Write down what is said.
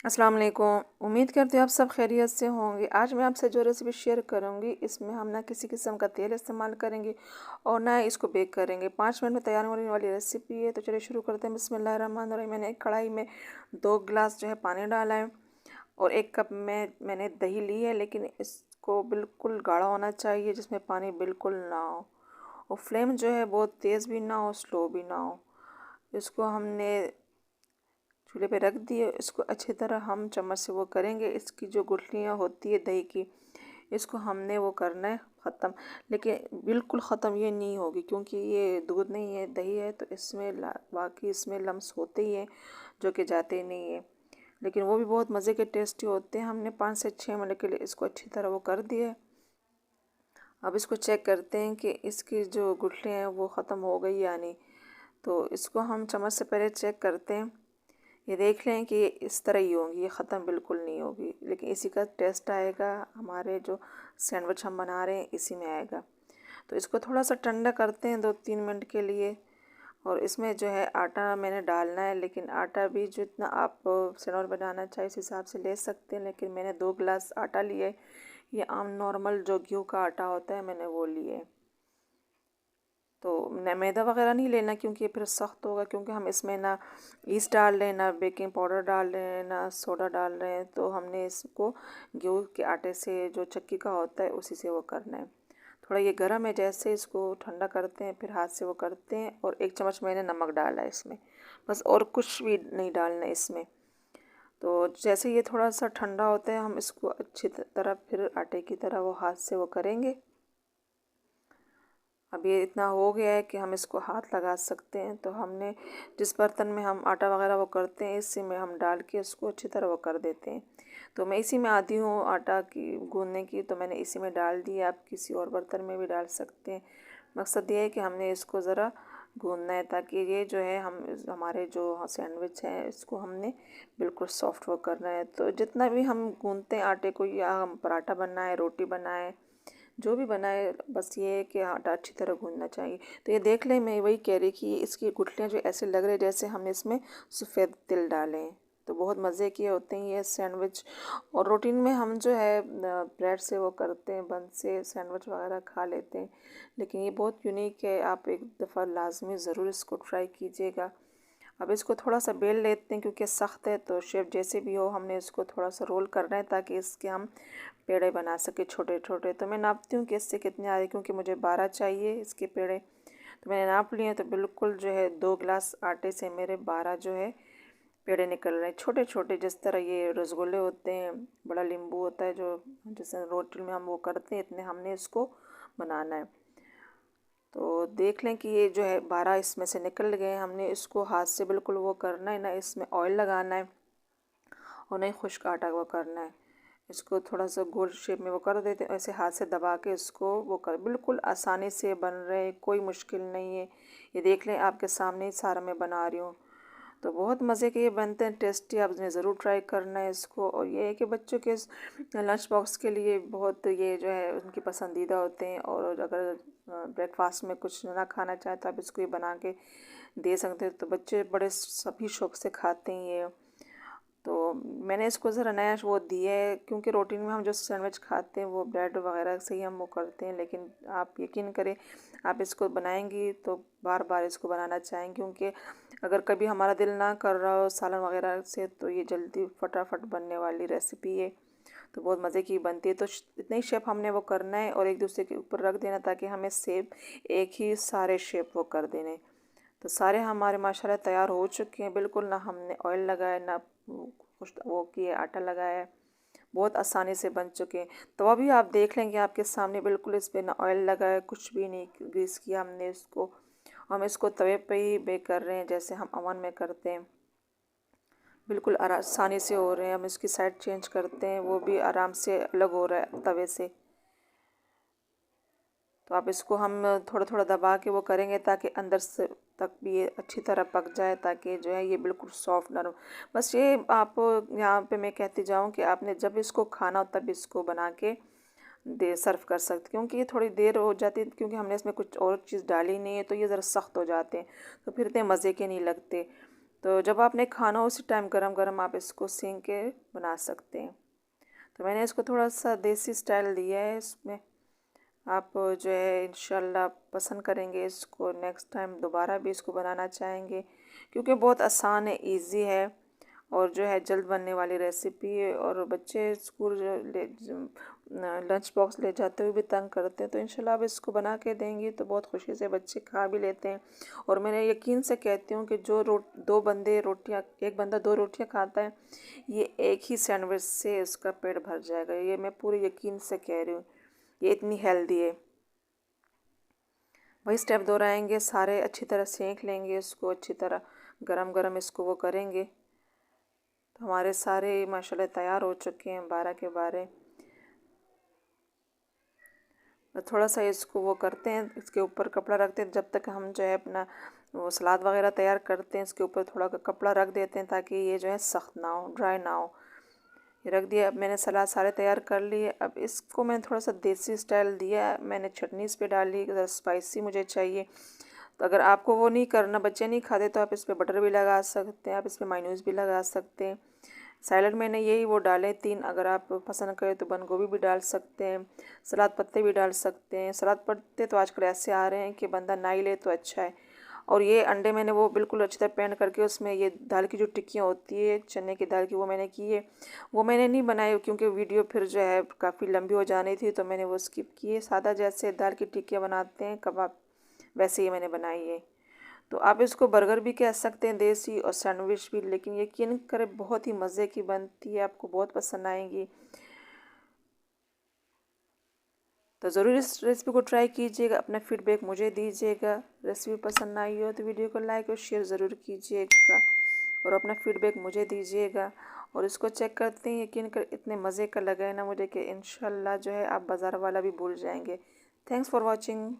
अस्सलाम वालेकुम। उम्मीद करती हूँ आप सब खैरियत से होंगे। आज मैं आपसे जो रेसिपी शेयर करूँगी, इसमें हम ना किसी किस्म का तेल इस्तेमाल करेंगे और ना इसको बेक करेंगे। 5 मिनट में तैयार होने वाली रेसिपी है। तो चलिए शुरू करते हैं। बिस्मिल्लाहिर्रहमानिर्रहीम। मैंने एक कढ़ाई में 2 गिलास जो है पानी डाला है और 1 कप में मैंने दही ली है, लेकिन इसको बिल्कुल गाढ़ा होना चाहिए जिसमें पानी बिल्कुल ना हो और फ्लेम जो है बहुत तेज़ भी ना हो, स्लो भी ना हो। इसको हमने चूल्हे पे रख दिए। इसको अच्छी तरह हम चम्मच से वो करेंगे। इसकी जो गुठलियाँ होती है दही की, इसको हमने वो करना है ख़त्म। लेकिन बिल्कुल ख़त्म ये नहीं होगी, क्योंकि ये दूध नहीं है, दही है, तो इसमें बाकी इसमें लम्स होते ही हैं जो कि जाते नहीं है, लेकिन वो भी बहुत मज़े के टेस्टी होते हैं। हमने 5 से 6 मिनट के लिए इसको अच्छी तरह वो कर दिया। अब इसको चेक करते हैं कि इसकी जो गुठलियाँ हैं वो ख़त्म हो गई या नहीं। तो इसको हम चम्मच से पहले चेक करते हैं। ये देख लें कि ये इस तरह ही होंगी, ये ख़त्म बिल्कुल नहीं होगी, लेकिन इसी का टेस्ट आएगा। हमारे जो सैंडविच हम बना रहे हैं इसी में आएगा। तो इसको थोड़ा सा ठंडा करते हैं 2-3 मिनट के लिए। और इसमें जो है आटा मैंने डालना है, लेकिन आटा भी जितना आप सैंडविच बनाना चाहे इस हिसाब से ले सकते हैं। लेकिन मैंने 2 गिलास आटा लिया है। ये आम नॉर्मल जो गेहूँ का आटा होता है, मैंने वो लिया है। तो न मैदा वगैरह नहीं लेना, क्योंकि फिर सख्त होगा, क्योंकि हम इसमें ना ईस्ट डाल रहे हैं, ना बेकिंग पाउडर डाल रहे हैं, ना सोडा डाल रहे हैं। तो हमने इसको गेहूँ के आटे से, जो चक्की का होता है, उसी से वो करना है। थोड़ा ये गर्म है, जैसे इसको ठंडा करते हैं फिर हाथ से वो करते हैं। और 1 चम्मच मैंने नमक डाला है इसमें, बस, और कुछ भी नहीं डालना है इसमें। तो जैसे ये थोड़ा सा ठंडा होता है, हम इसको अच्छी तरह फिर आटे की तरह वो हाथ से वो करेंगे। अब ये इतना हो गया है कि हम इसको हाथ लगा सकते हैं। तो हमने जिस बर्तन में हम आटा वगैरह वो करते हैं, इसी में हम डाल के इसको अच्छी तरह वो कर देते हैं। तो मैं इसी में आती हूँ आटा की गूँधने की, तो मैंने इसी में डाल दिया। आप किसी और बर्तन में भी डाल सकते हैं। मकसद ये है कि हमने इसको ज़रा गूँधना है, ताकि ये जो है हमारे जो सैंडविच है इसको हमने बिल्कुल सॉफ्ट वो करना है। तो जितना भी हम गूँधते हैं आटे को, या हम पराठा बनाए, रोटी बनाए, जो भी बनाए, बस ये है कि आटा अच्छी तरह गूँधना चाहिए। तो ये देख लें, मैं वही कह रही कि इसकी गुठलियाँ जो ऐसे लग रहे हैं जैसे हमने इसमें सफ़ेद तिल डाले हैं। तो बहुत मज़े के होते हैं ये सैंडविच। और रूटीन में हम जो है ब्रेड से वो करते हैं, बन से सैंडविच वगैरह खा लेते हैं, लेकिन ये बहुत यूनिक है। आप एक दफ़ा लाजमी ज़रूर इसको ट्राई कीजिएगा। अब इसको थोड़ा सा बेल लेते हैं, क्योंकि सख्त है। तो शेप जैसे भी हो, हमने इसको थोड़ा सा रोल करना है, ताकि इसके हम पेड़े बना सके छोटे छोटे। तो मैं नापती हूँ कि इससे कितने आ रहे, क्योंकि मुझे 12 चाहिए इसके पेड़े। तो मैंने नाप लिए। तो बिल्कुल जो है 2 गिलास आटे से मेरे 12 जो है पेड़े निकल रहे हैं, छोटे छोटे, जिस तरह ये रसगुल्ले होते हैं, बड़ा नींबू होता है जो जैसे रोटी में हम वो करते हैं, इतने हमने इसको बनाना है। तो देख लें कि ये जो है 12 इसमें से निकल गए। हमने इसको हाथ से बिल्कुल वो करना है, ना इसमें ऑयल लगाना है और नहीं खुश्क आटा वो करना है। इसको थोड़ा सा गोल शेप में वो कर देते हैं, ऐसे हाथ से दबा के इसको वो कर, बिल्कुल आसानी से बन रहे, कोई मुश्किल नहीं है। ये देख लें, आपके सामने ही सारा मैं बना रही हूँ। तो बहुत मज़े के ये बनते हैं, टेस्टी। आपने ज़रूर ट्राई करना है इसको। और ये है कि बच्चों के लंच बॉक्स के लिए बहुत ये जो है उनकी पसंदीदा होते हैं। और अगर ब्रेकफास्ट में कुछ ना खाना चाहे तो आप इसको ये बना के दे सकते हैं। तो बच्चे बड़े सभी शौक से खाते हैं ये। तो मैंने इसको ज़रा नया वो दिया है, क्योंकि रूटीन में हम जो सैंडविच खाते हैं वो ब्रेड वगैरह से ही हम वो करते हैं। लेकिन आप यकीन करें, आप इसको बनाएंगी तो बार बार इसको बनाना चाहेंगे, क्योंकि अगर कभी हमारा दिल ना कर रहा हो सालन वगैरह से, तो ये जल्दी फटाफट बनने वाली रेसिपी है। तो बहुत मज़े की बनती है। तो इतने ही शेप हमने वो करना है और एक दूसरे के ऊपर रख देना, ताकि हमें सेप एक ही सारे शेप वो कर देने। तो सारे हमारे माशाल्लाह तैयार हो चुके हैं। बिल्कुल ना हमने ऑयल लगाया, ना वो किए आटा लगाया है, बहुत आसानी से बन चुके हैं। तो अभी आप देख लेंगे आपके सामने, बिल्कुल इस पर ना ऑयल लगा है, कुछ भी नहीं ग्रीस किया हमने इसको। हम इसको तवे पे ही बेक कर रहे हैं, जैसे हम अवन में करते हैं। बिल्कुल आसानी से हो रहे हैं। हम इसकी साइड चेंज करते हैं, वो भी आराम से अलग हो रहा है तवे से। तो आप इसको हम थोड़ा थोड़ा दबा के वो करेंगे, ताकि अंदर से तक भी ये अच्छी तरह पक जाए, ताकि जो है ये बिल्कुल सॉफ्ट नरम। बस ये आप यहाँ पे मैं कहती जाऊँ कि आपने जब इसको खाना हो तब इसको बना के दे सर्व कर सकते, क्योंकि ये थोड़ी देर हो जाती है, क्योंकि हमने इसमें कुछ और चीज़ डाली नहीं है, तो ये ज़रा सख्त हो जाते हैं, तो फिर इतने मज़े के नहीं लगते। तो जब आपने खाना उसी टाइम गरम गरम आप इसको सेंक के बना सकते हैं। तो मैंने इसको थोड़ा सा देसी स्टाइल दिया है इसमें। आप जो है इंशाल्लाह पसंद करेंगे इसको, नेक्स्ट टाइम दोबारा भी इसको बनाना चाहेंगे, क्योंकि बहुत आसान है, इजी है और जो है जल्द बनने वाली रेसिपी है। और बच्चे स्कूल लंच बॉक्स ले जाते हुए भी तंग करते हैं, तो इंशाल्लाह आप इसको बना के देंगी तो बहुत खुशी से बच्चे खा भी लेते हैं। और मैं यकीन से कहती हूँ कि जो एक बंदा 2 रोटियाँ खाता है, ये एक ही सैंडविच से उसका पेट भर जाएगा। ये मैं पूरे यकीन से कह रही हूँ, ये इतनी हेल्दी है। वही स्टेप दोहराएंगे, सारे अच्छी तरह सेंक लेंगे इसको, अच्छी तरह गरम गरम इसको वो करेंगे। तो हमारे सारे माशाल्लाह तैयार हो चुके हैं 12 के 12। थोड़ा सा इसको वो करते हैं, इसके ऊपर कपड़ा रखते हैं जब तक हम जो है अपना वो सलाद वगैरह तैयार करते हैं। इसके ऊपर थोड़ा कपड़ा रख देते हैं ताकि ये जो है सख्त ना हो, ड्राई ना हो। ये रख दिया। अब मैंने सलाद सारे तैयार कर लिए। अब इसको मैंने थोड़ा सा देसी स्टाइल दिया, मैंने चटनी इस पर डाली, स्पाइसी मुझे चाहिए। तो अगर आपको वो नहीं करना, बच्चे नहीं खाते, तो आप इस पर बटर भी लगा सकते हैं, आप इस पर मायोनीज भी लगा सकते हैं। सैलड मैंने यही वो डाले 3, अगर आप पसंद करें तो बंद गोभी भी डाल सकते हैं, सलाद पत्ते भी डाल सकते हैं। सलाद पत्ते तो आजकल ऐसे आ रहे हैं कि बंदा ना ही ले तो अच्छा है। और ये अंडे मैंने वो बिल्कुल अच्छी तरह पैन करके उसमें ये दाल की जो टिक्कियाँ होती है चने की दाल की, वो मैंने की है। वो मैंने नहीं बनाई क्योंकि वीडियो फिर जो है काफ़ी लंबी हो जानी थी, तो मैंने वो स्किप की है। सादा जैसे दाल की टिक्कियाँ बनाते हैं कबाब, वैसे ही मैंने बनाई है। तो आप इसको बर्गर भी कह सकते हैं देसी, और सैंडविच भी, लेकिन यकीन करें बहुत ही मज़े की बनती है, आपको बहुत पसंद आएंगी। तो ज़रूर इस रेसिपी को ट्राई कीजिएगा, अपना फीडबैक मुझे दीजिएगा। रेसिपी पसंद आई हो तो वीडियो को लाइक और शेयर ज़रूर कीजिएगा और अपना फीडबैक मुझे दीजिएगा। और इसको चेक करते हैं, यकीन कर इतने मज़े का लगा है ना मुझे कि इंशाल्लाह जो है आप बाज़ार वाला भी भूल जाएंगे। Thanks for watching.